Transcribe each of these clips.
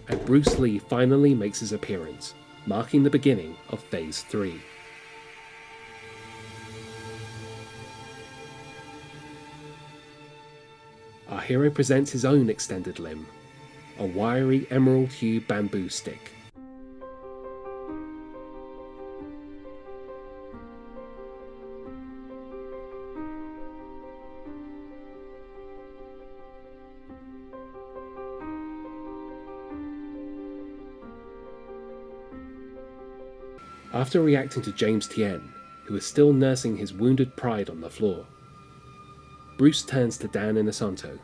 and Bruce Lee finally makes his appearance, marking the beginning of Phase 3. Our hero presents his own extended limb, a wiry emerald hue bamboo stick. After reacting to James Tien, who is still nursing his wounded pride on the floor, Bruce turns to Dan Inosanto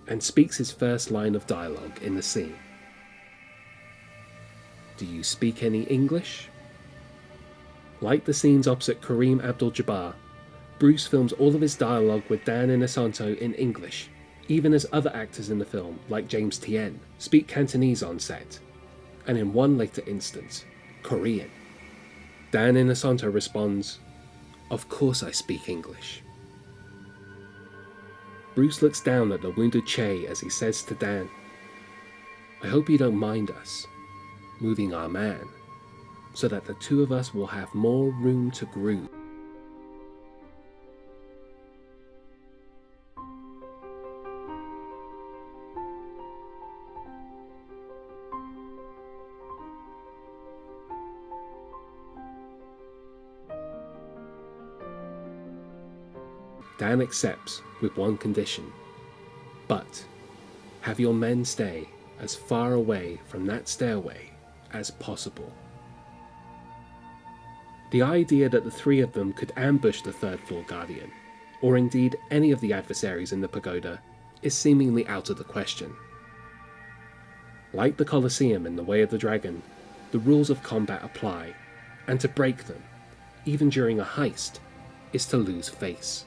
and speaks his first line of dialogue in the scene. "Do you speak any English?" Like the scenes opposite Kareem Abdul-Jabbar, Bruce films all of his dialogue with Dan Inosanto in English, even as other actors in the film, like James Tien, speak Cantonese on set, and in one later instance, Korean. Dan Inosanto responds, "Of course I speak English." Bruce looks down at the wounded Che as he says to Dan, "I hope you don't mind us moving our man, so that the two of us will have more room to groove." Dan accepts with one condition, but have your men stay as far away from that stairway as possible. The idea that the three of them could ambush the third floor guardian, or indeed any of the adversaries in the pagoda, is seemingly out of the question. Like the Colosseum in The Way of the Dragon, the rules of combat apply, and to break them, even during a heist, is to lose face.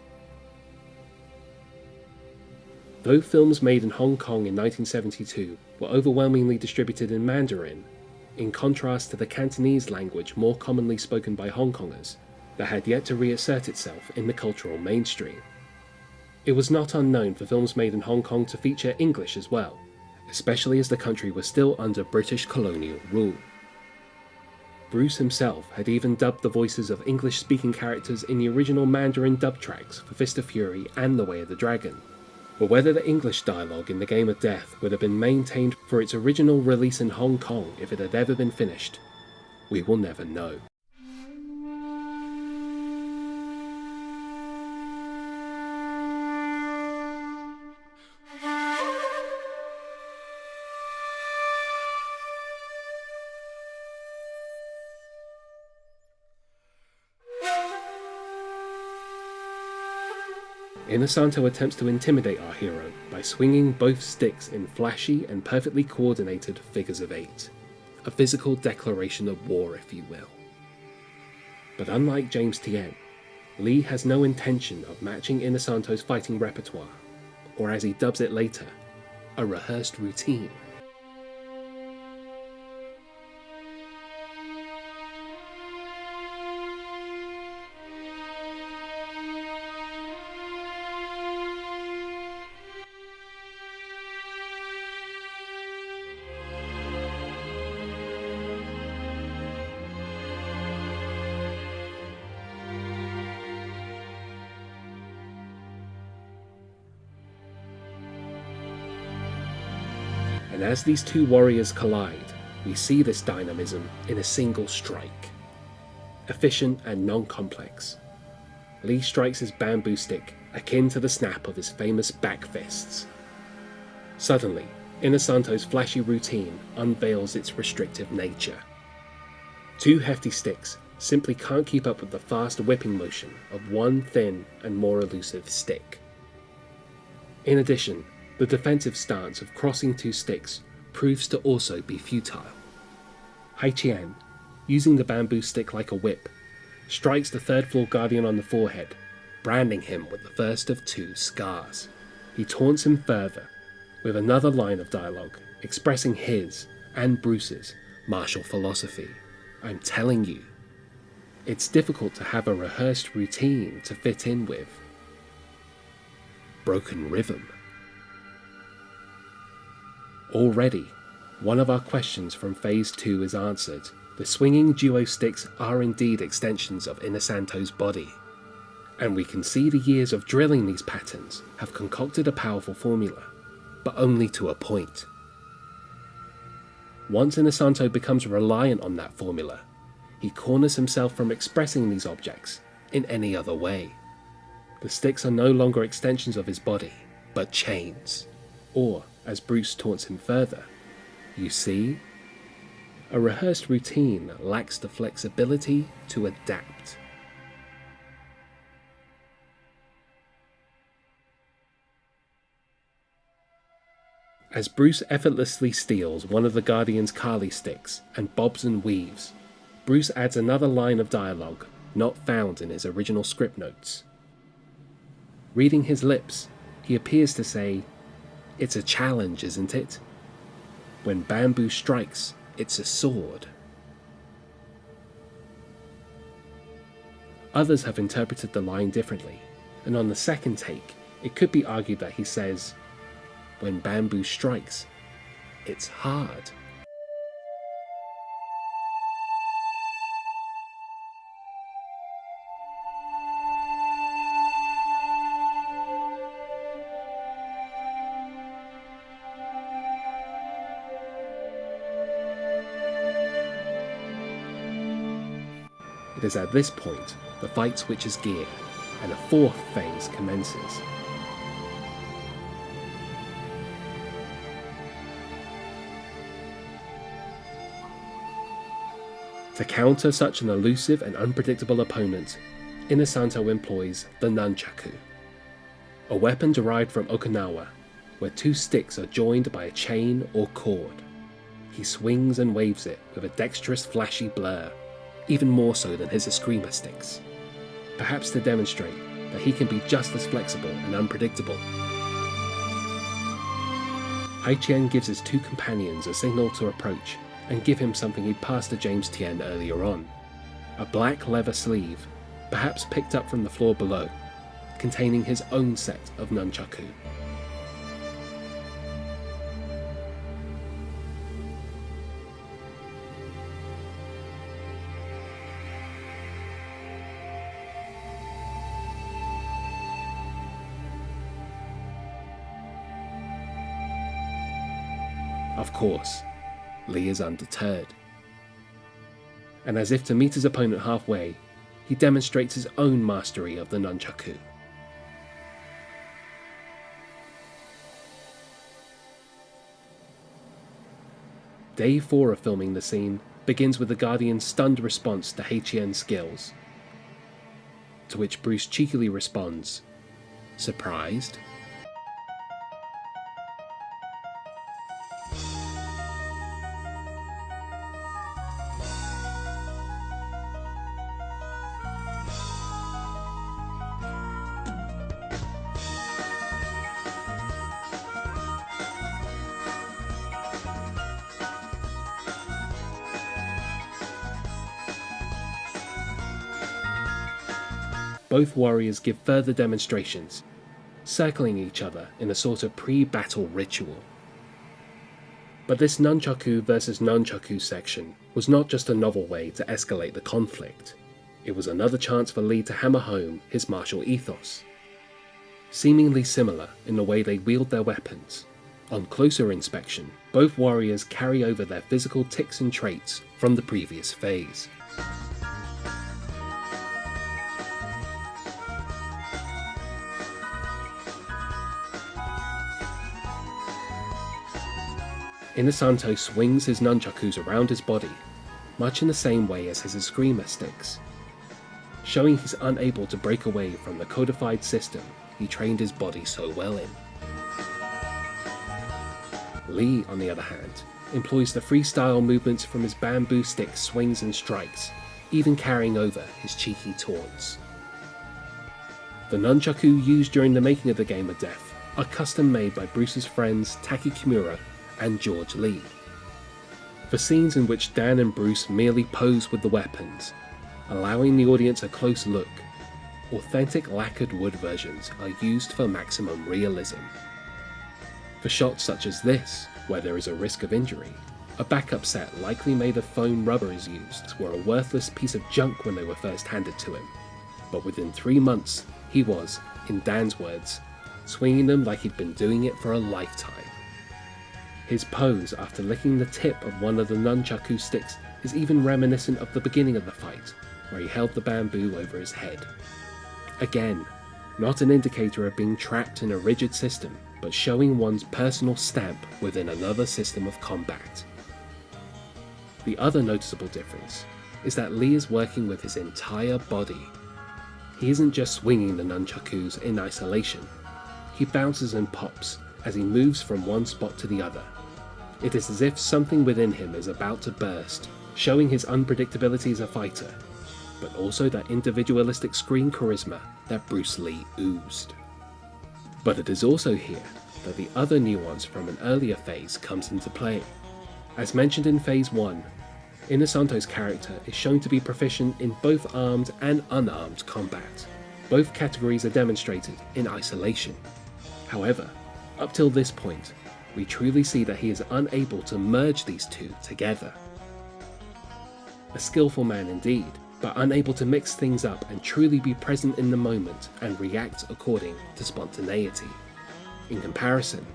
Though films made in Hong Kong in 1972 were overwhelmingly distributed in Mandarin, in contrast to the Cantonese language more commonly spoken by Hong Kongers, that had yet to reassert itself in the cultural mainstream, it was not unknown for films made in Hong Kong to feature English as well, especially as the country was still under British colonial rule. Bruce himself had even dubbed the voices of English-speaking characters in the original Mandarin dub tracks for Fist of Fury and The Way of the Dragon. But whether the English dialogue in The Game of Death would have been maintained for its original release in Hong Kong if it had ever been finished, we will never know. Inosanto attempts to intimidate our hero by swinging both sticks in flashy and perfectly coordinated figures of 8, a physical declaration of war, if you will. But unlike James Tien, Lee has no intention of matching Inosanto's fighting repertoire, or as he dubs it later, a rehearsed routine. And as these two warriors collide, we see this dynamism in a single strike. Efficient and non-complex, Lee strikes his bamboo stick akin to the snap of his famous back fists. Suddenly, Inosanto's flashy routine unveils its restrictive nature. Two hefty sticks simply can't keep up with the fast whipping motion of one thin and more elusive stick. In addition, the defensive stance of crossing two sticks proves to also be futile. Haiqian, using the bamboo stick like a whip, strikes the third floor guardian on the forehead, branding him with the first of two scars. He taunts him further, with another line of dialogue expressing his and Bruce's martial philosophy. "I'm telling you, it's difficult to have a rehearsed routine to fit in with." Broken rhythm. Already, One of our questions from Phase 2 is answered. The swinging duo sticks are indeed extensions of Inosanto's body, and we can see the years of drilling these patterns have concocted a powerful formula, but only to a point. Once Inosanto becomes reliant on that formula, he corners himself from expressing these objects in any other way. The sticks are no longer extensions of his body, but chains. Or, as Bruce taunts him further, you see, a rehearsed routine lacks the flexibility to adapt. As Bruce effortlessly steals one of the Guardian's Kali sticks and bobs and weaves, Bruce adds another line of dialogue not found in his original script notes. Reading his lips, he appears to say, "It's a challenge, isn't it? When bamboo strikes, it's a sword." Others have interpreted the line differently, and on the second take, it could be argued that he says, "When bamboo strikes, it's hard." It is at this point the fight switches gear, and a fourth phase commences. To counter such an elusive and unpredictable opponent, Inosanto employs the nunchaku, a weapon derived from Okinawa, where two sticks are joined by a chain or cord. He swings and waves it with a dexterous, flashy blur, even more so than his escrima sticks, perhaps to demonstrate that he can be just as flexible and unpredictable. Haiqian gives his two companions a signal to approach and give him something he'd passed to James Tien earlier on, a black leather sleeve, perhaps picked up from the floor below, containing his own set of nunchaku. Of course, Lee is undeterred. And as if to meet his opponent halfway, he demonstrates his own mastery of the nunchaku. Day 4 of filming the scene begins with the Guardian's stunned response to Haiqian's skills, to which Bruce cheekily responds, "Surprised?" Both warriors give further demonstrations, circling each other in a sort of pre-battle ritual. But this nunchaku versus nunchaku section was not just a novel way to escalate the conflict, it was another chance for Lee to hammer home his martial ethos. Seemingly similar in the way they wield their weapons, on closer inspection, both warriors carry over their physical tics and traits from the previous phase. Inosanto swings his nunchakus around his body, much in the same way as his escrima sticks, showing he's unable to break away from the codified system he trained his body so well in. Lee, on the other hand, employs the freestyle movements from his bamboo stick swings and strikes, even carrying over his cheeky taunts. The nunchaku used during the making of the Game of Death are custom made by Bruce's friends Taki Kimura and George Lee. For scenes in which Dan and Bruce merely pose with the weapons, allowing the audience a close look, authentic lacquered wood versions are used for maximum realism. For shots such as this, Where there is a risk of injury, a backup set likely made of foam rubber is used, were a worthless piece of junk when they were first handed to him. But within 3 months, he was, in Dan's words, swinging them like he'd been doing it for a lifetime. His pose after licking the tip of one of the nunchaku sticks is even reminiscent of the beginning of the fight, where he held the bamboo over his head. Again, not an indicator of being trapped in a rigid system, but showing one's personal stamp within another system of combat. The other noticeable difference is that Lee is working with his entire body. He isn't just swinging the nunchakus in isolation. He bounces and pops as he moves from one spot to the other. It is as if something within him is about to burst, showing his unpredictability as a fighter, but also that individualistic screen charisma that Bruce Lee oozed. But it is also here that the other nuance from an earlier phase comes into play. As mentioned in Phase 1, Inosanto's character is shown to be proficient in both armed and unarmed combat. Both categories are demonstrated in isolation. However, up till this point, we truly see that he is unable to merge these two together. A skillful man indeed, but unable to mix things up and truly be present in the moment and react according to spontaneity. In comparison,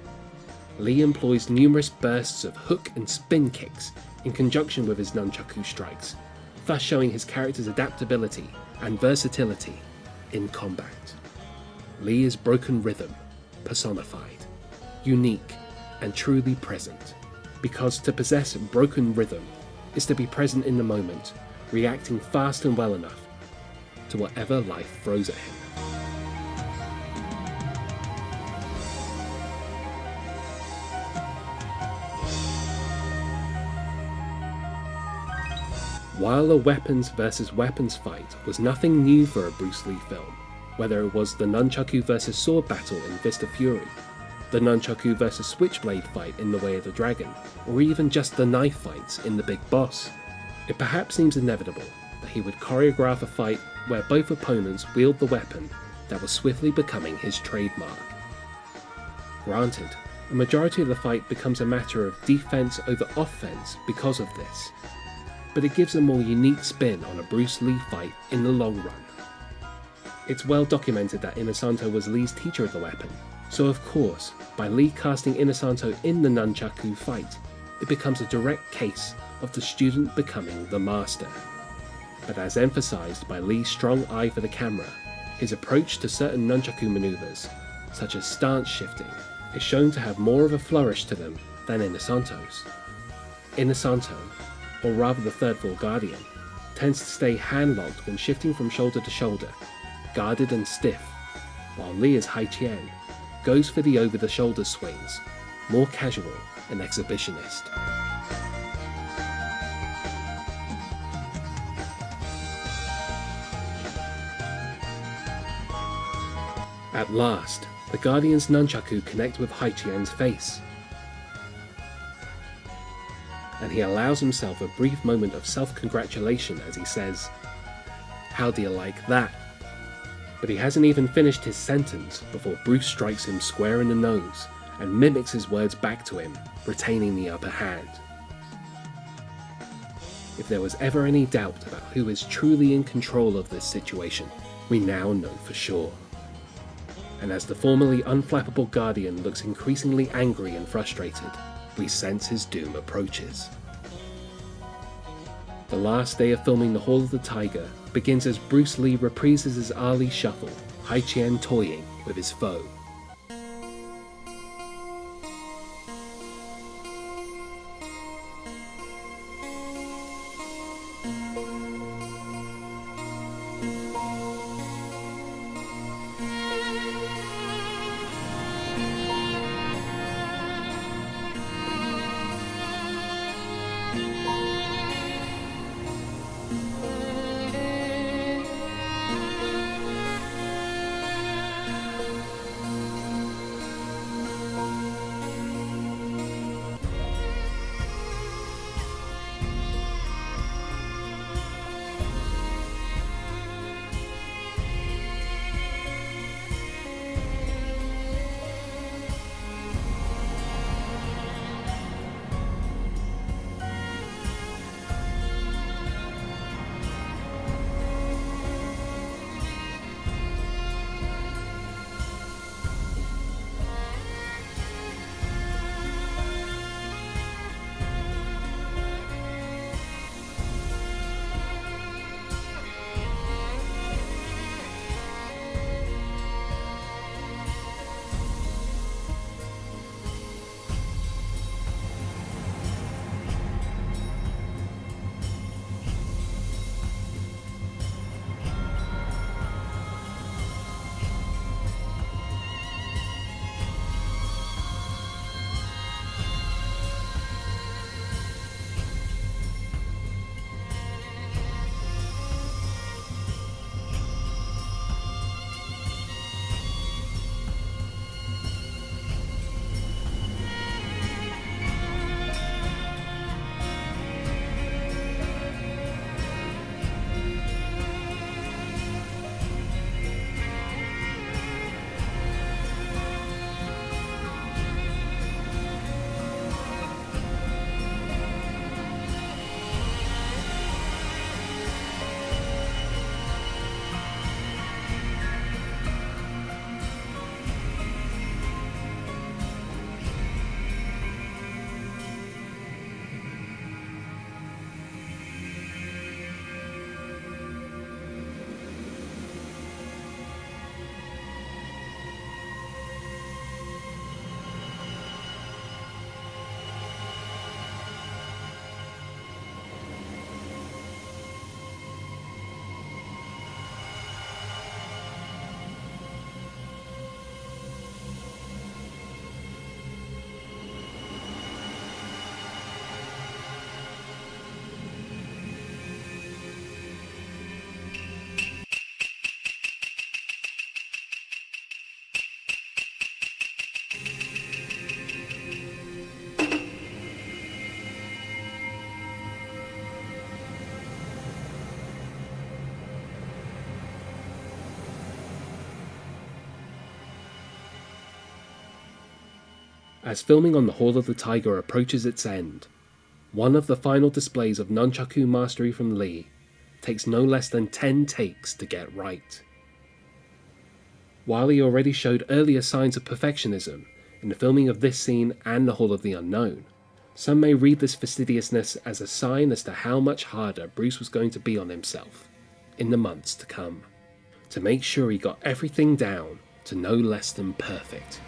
Lee employs numerous bursts of hook and spin kicks in conjunction with his nunchaku strikes, thus showing his character's adaptability and versatility in combat. Lee is broken rhythm, personified, unique, and truly present, because to possess broken rhythm is to be present in the moment, reacting fast and well enough to whatever life throws at him. While a weapons versus weapons fight was nothing new for a Bruce Lee film, whether it was the nunchaku versus sword battle in Fist of Fury, the nunchaku versus switchblade fight in The Way of the Dragon, or even just the knife fights in The Big Boss, it perhaps seems inevitable that he would choreograph a fight where both opponents wield the weapon that was swiftly becoming his trademark. Granted, a majority of the fight becomes a matter of defense over offense because of this, but it gives a more unique spin on a Bruce Lee fight in the long run. It's well documented that Inosanto was Lee's teacher of the weapon, so of course, by Lee casting Inosanto in the nunchaku fight, it becomes a direct case of the student becoming the master. But as emphasized by Lee's strong eye for the camera, his approach to certain nunchaku maneuvers, such as stance shifting, is shown to have more of a flourish to them than Inosanto's. Inosanto, or rather the third floor guardian, tends to stay hand-locked when shifting from shoulder to shoulder, guarded and stiff, while Lee as Haiqian goes for the over-the-shoulder swings, more casual and exhibitionist. At last, the Guardian's nunchaku connect with Haiqian's face, and he allows himself a brief moment of self-congratulation as he says, "How do you like that?" But he hasn't even finished his sentence before Bruce strikes him square in the nose and mimics his words back to him, retaining the upper hand. If there was ever any doubt about who is truly in control of this situation, we now know for sure. And as the formerly unflappable Guardian looks increasingly angry and frustrated, we sense his doom approaches. The last day of filming The Hall of the Tiger begins as Bruce Lee reprises his Ali shuffle, Haiqian toying with his foe. As filming on the Hall of the Tiger approaches its end, one of the final displays of nunchaku mastery from Lee takes no less than 10 takes to get right. While he already showed earlier signs of perfectionism in the filming of this scene and the Hall of the Unknown, some may read this fastidiousness as a sign as to how much harder Bruce was going to be on himself in the months to come, to make sure he got everything down to no less than perfect.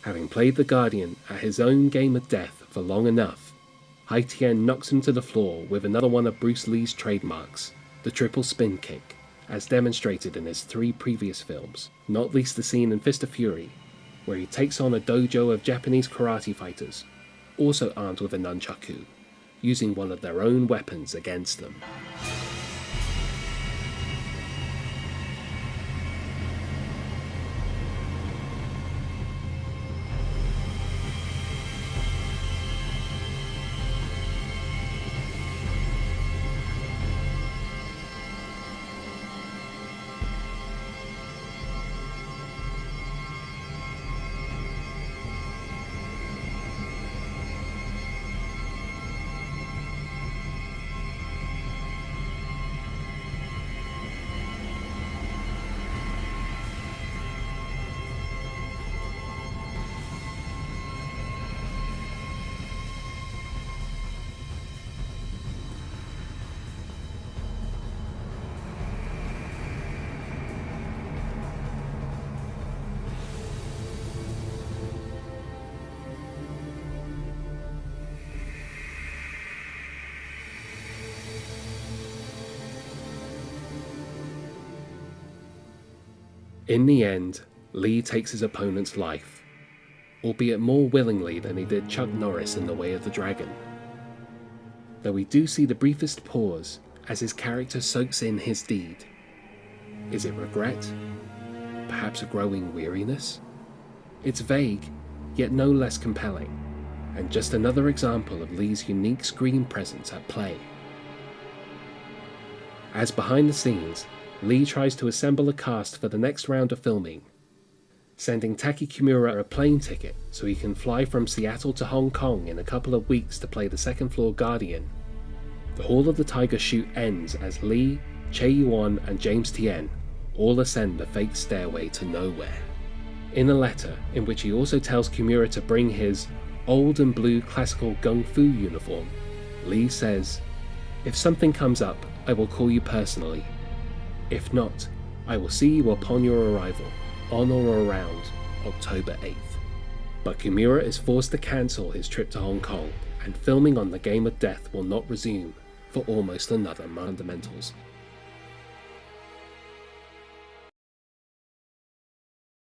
Having played the Guardian at his own game of death for long enough, Hai Tian knocks him to the floor with another one of Bruce Lee's trademarks, the triple spin kick, as demonstrated in his 3 previous films, not least the scene in Fist of Fury, where he takes on a dojo of Japanese karate fighters, also armed with a nunchaku, using one of their own weapons against them. In the end, Lee takes his opponent's life, albeit more willingly than he did Chuck Norris in The Way of the Dragon. Though we do see the briefest pause as his character soaks in his deed. Is it regret? Perhaps a growing weariness? It's vague, yet no less compelling, and just another example of Lee's unique screen presence at play. As behind the scenes, Lee tries to assemble a cast for the next round of filming, sending Taki Kimura a plane ticket so he can fly from Seattle to Hong Kong in a couple of weeks to play the second floor Guardian. The Hall of the Tiger shoot ends as Lee, Che Yuan and James Tien all ascend the fake stairway to nowhere. In a letter, in which he also tells Kimura to bring his old and blue classical gung fu uniform, Lee says, "If something comes up, I will call you personally. If not, I will see you upon your arrival, on or around October 8th. But Kimura is forced to cancel his trip to Hong Kong, and filming on the Game of Death will not resume for almost another month. Fundamentals.